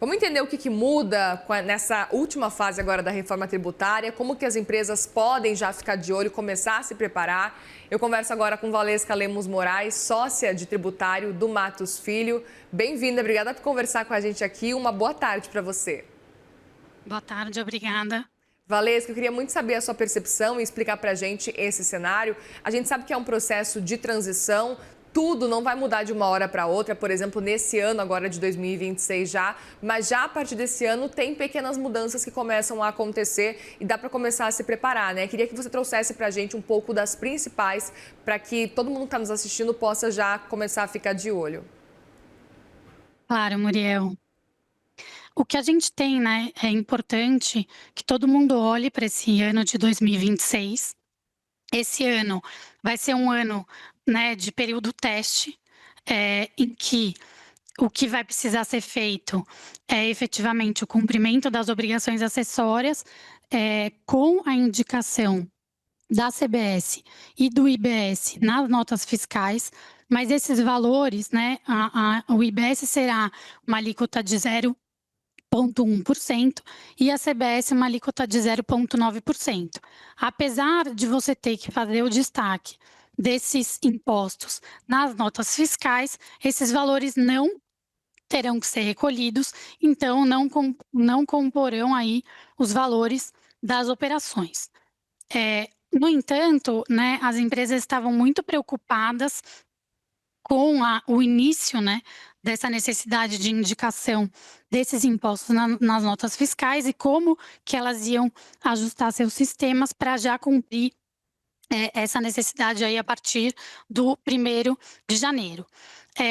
Vamos entender o que muda nessa última fase agora da reforma tributária, como que as empresas podem já ficar de olho, começar a se preparar. Eu converso agora com Valesca Lemos Moraes, sócia de tributário do Matos Filho. Bem-vinda, obrigada por conversar com a gente aqui. Uma boa tarde para você. Boa tarde, obrigada. Valesca, eu queria muito saber a sua percepção e explicar para a gente esse cenário. A gente sabe que é um processo de transição, tudo não vai mudar de uma hora para outra, por exemplo, nesse ano agora de 2026 já, mas já a partir desse ano tem pequenas mudanças que começam a acontecer e dá para começar a se preparar, né? Queria que você trouxesse para a gente um pouco das principais para que todo mundo que está nos assistindo possa já começar a ficar de olho. Claro, Muriel. O que a gente tem, né, é importante que todo mundo olhe para esse ano de 2026. Esse ano vai ser um ano, né, de período teste, em que o que vai precisar ser feito é efetivamente o cumprimento das obrigações acessórias, com a indicação da CBS e do IBS nas notas fiscais, mas esses valores, né, o IBS será uma alíquota de 0,1% e a CBS uma alíquota de 0,9%. Apesar de você ter que fazer o destaque desses impostos nas notas fiscais, esses valores não terão que ser recolhidos, então não comporão aí os valores das operações. No entanto, né, as empresas estavam muito preocupadas com o início, né, dessa necessidade de indicação desses impostos nas notas fiscais e como que elas iam ajustar seus sistemas para já cumprir essa necessidade aí a partir do 1º de janeiro.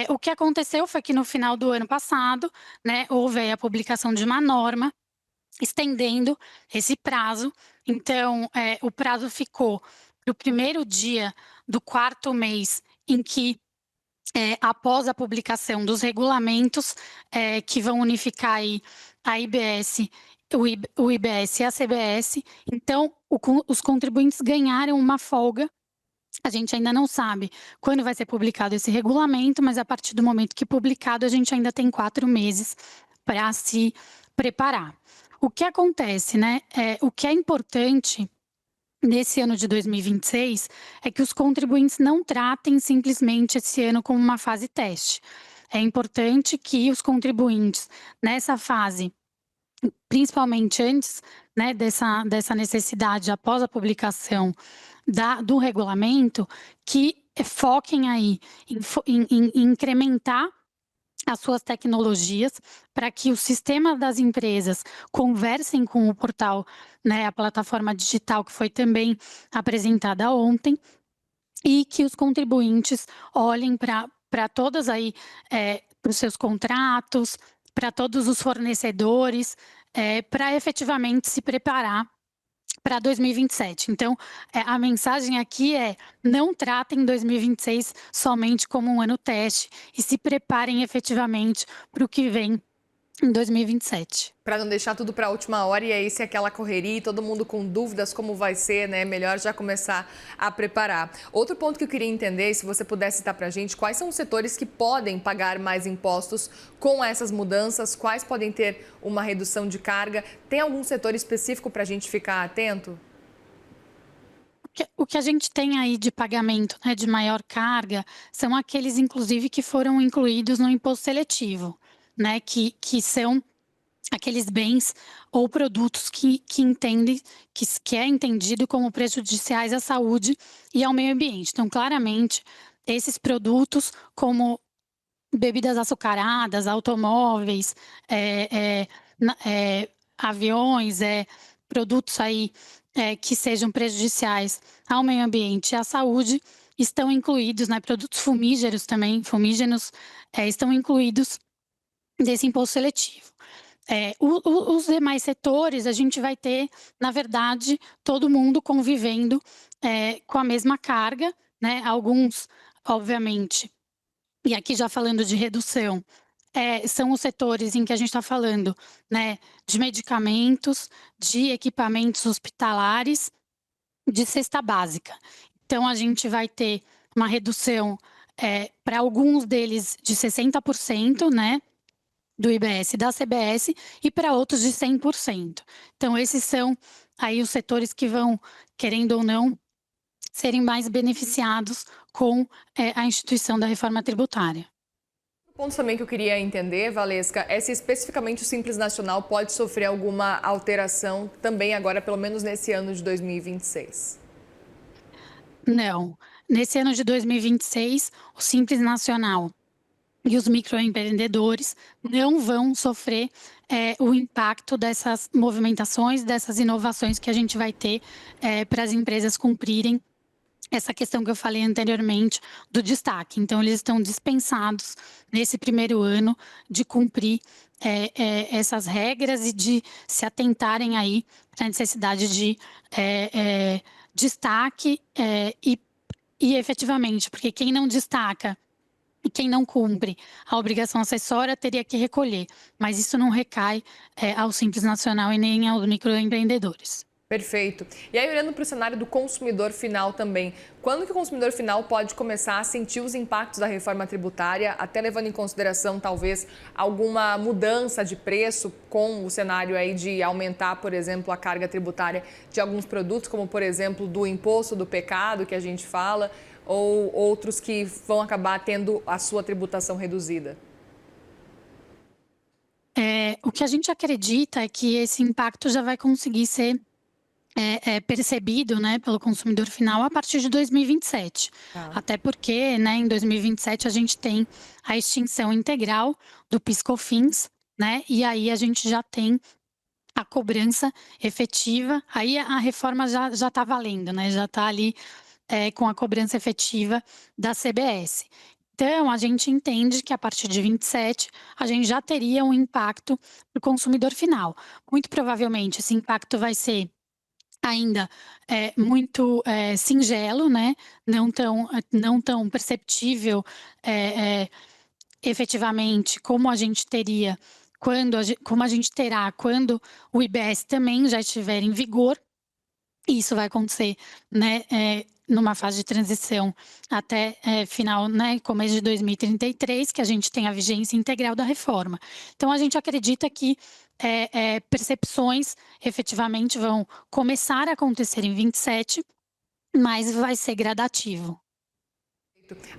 O que aconteceu foi que no final do ano passado, né, houve aí a publicação de uma norma estendendo esse prazo. Então, o prazo ficou para o primeiro dia do 4º mês em que, após a publicação dos regulamentos, que vão unificar aí a IBS, o IBS e a CBS. Então, os contribuintes ganharam uma folga. A gente ainda não sabe quando vai ser publicado esse regulamento, mas a partir do momento que publicado, a gente ainda tem 4 meses para se preparar. O que acontece, né? O que é importante nesse ano de 2026 é que os contribuintes não tratem simplesmente esse ano como uma fase teste. É importante que os contribuintes, nessa fase, principalmente antes, né, dessa necessidade após a publicação do regulamento, que foquem aí em incrementar as suas tecnologias para que os sistemas das empresas conversem com o portal, né, a plataforma digital que foi também apresentada ontem, e que os contribuintes olhem para todas aí, para os seus contratos, para todos os fornecedores, para efetivamente se preparar para 2027. Então, a mensagem aqui é: não tratem 2026 somente como um ano teste e se preparem efetivamente para o que vem em 2027. Para não deixar tudo para a última hora e aí se aquela correria e todo mundo com dúvidas como vai ser, né? Melhor já começar a preparar. Outro ponto que eu queria entender, se você pudesse citar para a gente, quais são os setores que podem pagar mais impostos com essas mudanças? Quais podem ter uma redução de carga? Tem algum setor específico para a gente ficar atento? O que a gente tem aí de pagamento, né, de maior carga, são aqueles, inclusive, que foram incluídos no imposto seletivo, né, que são aqueles bens ou produtos que entendem, que é entendido como prejudiciais à saúde e ao meio ambiente. Então, claramente, esses produtos, como bebidas açucaradas, automóveis, aviões, produtos aí que sejam prejudiciais ao meio ambiente e à saúde, estão incluídos, né? Produtos fumígeros também, fumígenos, estão incluídos desse imposto seletivo. Os demais setores, a gente vai ter, na verdade, todo mundo convivendo com a mesma carga, né? Alguns, obviamente, e aqui já falando de redução, são os setores em que a gente está falando, né, de medicamentos, de equipamentos hospitalares, de cesta básica. Então, a gente vai ter uma redução, para alguns deles de 60%, né, do IBS e da CBS e para outros de 100%. Então esses são aí os setores que vão, querendo ou não, serem mais beneficiados com a instituição da reforma tributária. Ponto também que eu queria entender, Valesca, é se especificamente o Simples Nacional pode sofrer alguma alteração também agora, pelo menos nesse ano de 2026. Não, nesse ano de 2026, o Simples Nacional e os microempreendedores não vão sofrer o impacto dessas movimentações, dessas inovações que a gente vai ter para as empresas cumprirem essa questão que eu falei anteriormente do destaque. Então, eles estão dispensados nesse primeiro ano de cumprir essas regras e de se atentarem aí para a necessidade de destaque e efetivamente, porque quem não destaca e quem não cumpre a obrigação acessória teria que recolher, mas isso não recai ao Simples Nacional e nem aos microempreendedores. Perfeito. E aí, olhando para o cenário do consumidor final também, quando que o consumidor final pode começar a sentir os impactos da reforma tributária, até levando em consideração, talvez, alguma mudança de preço com o cenário aí de aumentar, por exemplo, a carga tributária de alguns produtos, como, por exemplo, do imposto do pecado, que a gente fala, ou outros que vão acabar tendo a sua tributação reduzida? O que a gente acredita é que esse impacto já vai conseguir ser percebido, né, pelo consumidor final a partir de 2027. Tá. Até porque, né, em 2027 a gente tem a extinção integral do PIS/COFINS, né, e aí a gente já tem a cobrança efetiva, aí a reforma já está valendo, né, já está ali com a cobrança efetiva da CBS. Então, a gente entende que a partir de 27 a gente já teria um impacto para o consumidor final. Muito provavelmente esse impacto vai ser ainda muito singelo, né? Não tão perceptível efetivamente como a gente teria como a gente terá quando o IBS também já estiver em vigor. E isso vai acontecer, né, numa fase de transição até final, né, começo de 2033, que a gente tem a vigência integral da reforma. Então, a gente acredita que percepções efetivamente vão começar a acontecer em 27, mas vai ser gradativo.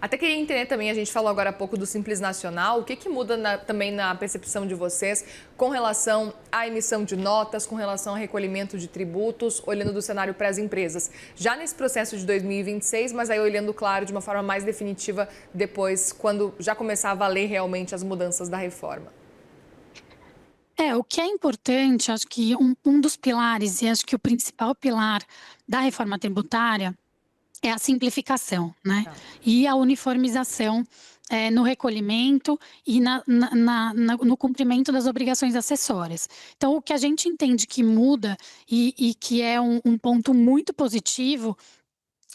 Até queria entender também, a gente falou agora há pouco do Simples Nacional, o que muda também na percepção de vocês com relação à emissão de notas, com relação ao recolhimento de tributos, olhando do cenário para as empresas. Já nesse processo de 2026, mas aí olhando, claro, de uma forma mais definitiva depois, quando já começar a valer realmente as mudanças da reforma. O que é importante, acho que um dos pilares, e acho que o principal pilar da reforma tributária é a simplificação, né? Tá. E a uniformização no recolhimento e no cumprimento das obrigações acessórias. Então, o que a gente entende que muda e que é um ponto muito positivo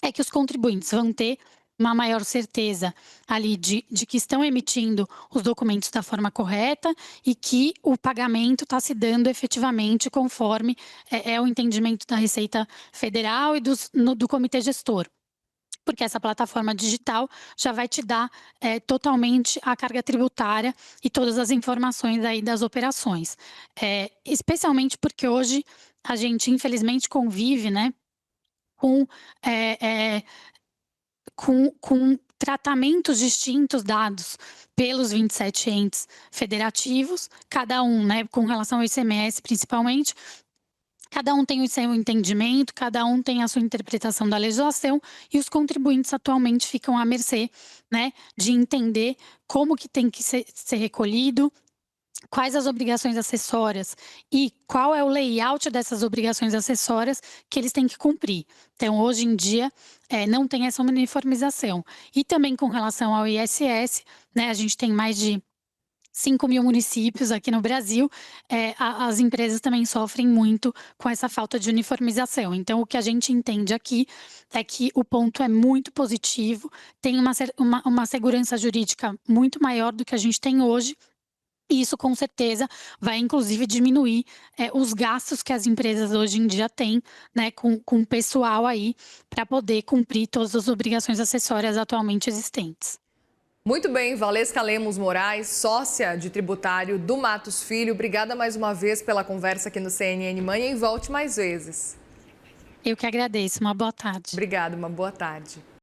é que os contribuintes vão ter uma maior certeza ali de que estão emitindo os documentos da forma correta e que o pagamento está se dando efetivamente conforme o entendimento da Receita Federal e do Comitê Gestor. Porque essa plataforma digital já vai te dar totalmente a carga tributária e todas as informações aí das operações. Especialmente porque hoje a gente, infelizmente, convive, né, com tratamentos distintos dados pelos 27 entes federativos, cada um, né, com relação ao ICMS principalmente, cada um tem o seu entendimento, cada um tem a sua interpretação da legislação e os contribuintes atualmente ficam à mercê, né, de entender como que tem que ser recolhido, quais as obrigações acessórias e qual é o layout dessas obrigações acessórias que eles têm que cumprir. Então, hoje em dia, não tem essa uniformização. E também com relação ao ISS, né, a gente tem mais de 5 mil municípios aqui no Brasil, as empresas também sofrem muito com essa falta de uniformização. Então, o que a gente entende aqui é que o ponto é muito positivo, tem uma segurança jurídica muito maior do que a gente tem hoje, e isso, com certeza, vai inclusive diminuir os gastos que as empresas hoje em dia têm, né, com o pessoal aí, para poder cumprir todas as obrigações acessórias atualmente existentes. Muito bem, Valesca Lemos Moraes, sócia de tributário do Matos Filho. Obrigada mais uma vez pela conversa aqui no CNN Manhã e volte mais vezes. Eu que agradeço. Uma boa tarde. Obrigada, uma boa tarde.